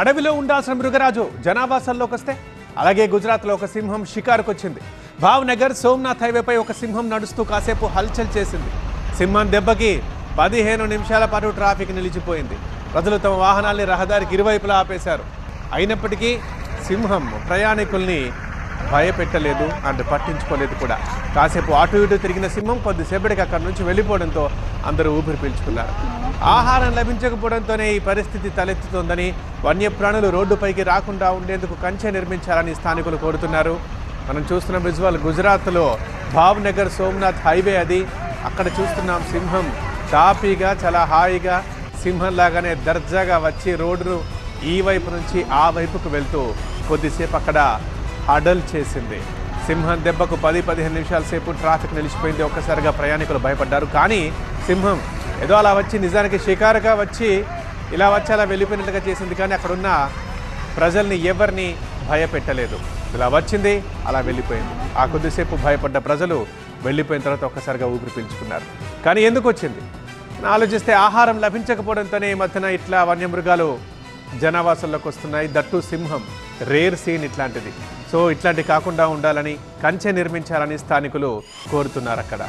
అడవిలో ఉండాల్సిన మృగరాజు జనావాసాల్లోకి వస్తే అలాగే గుజరాత్లో ఒక సింహం షికారుకు వచ్చింది. భావ్నగర్ సోమనాథ్ హైవేపై ఒక సింహం నడుస్తూ కాసేపు హల్చల్ చేసింది. సింహం దెబ్బకి 15 నిమిషాల పాటు ట్రాఫిక్ నిలిచిపోయింది. ప్రజలు తమ వాహనాల్ని రహదారికి ఇరువైపులా ఆపేశారు. అయినప్పటికీ సింహం ప్రయాణికుల్ని భయపెట్టలేదు అండ్ పట్టించుకోలేదు కూడా. కాసేపు అటు ఇటు తిరిగిన సింహం కొద్దిసేపటికి అక్కడి నుంచి వెళ్ళిపోవడంతో అందరూ ఊపిరి పీల్చుకున్నారు. ఆహారం లభించకపోవడంతోనే ఈ పరిస్థితి తలెత్తుతోందని, వన్యప్రాణులు రోడ్డుపైకి రాకుండా ఉండేందుకు కంచె నిర్మించాలని స్థానికులు కోరుతున్నారు. మనం చూస్తున్న విజువల్ గుజరాత్లో భావ్నగర్ సోమనాథ్ హైవే అది. అక్కడ చూస్తున్నాం సింహం తాపీగా చాలా హాయిగా సింహంలాగానే దర్జాగా వచ్చి రోడ్డును ఈ వైపు నుంచి ఆ వైపుకు వెళ్తూ కొద్దిసేపు అక్కడ హడల్ చేసింది. సింహం దెబ్బకు 10-15 నిమిషాల సేపు ట్రాఫిక్ నిలిచిపోయింది. ఒక్కసారిగా ప్రయాణికులు భయపడ్డారు. కానీ సింహం ఏదో అలా వచ్చి నిజానికి షికారుగా వచ్చి ఇలా వచ్చి అలా వెళ్ళిపోయినట్టుగా చేసింది. కానీ అక్కడున్న ప్రజల్ని ఎవరిని భయపెట్టలేదు. ఇలా వచ్చింది, అలా వెళ్ళిపోయింది. ఆ కొద్దిసేపు భయపడ్డ ప్రజలు వెళ్ళిపోయిన తర్వాత ఒక్కసారిగా ఊపిరి పీల్చుకున్నారు. కానీ ఎందుకు వచ్చింది ఆలోచిస్తే ఆహారం లభించకపోవడంతోనే ఈ మధ్యన ఇట్లా వన్యమృగాలు జనావాసాల్లోకి వస్తున్నాయి. దట్టు సింహం రేర్ సీన్ ఇట్లాంటిది. సో ఇట్లాంటివి కాకుండా ఉండాలని కంచె నిర్మించాలని స్థానికులు కోరుతున్నారు అక్కడ.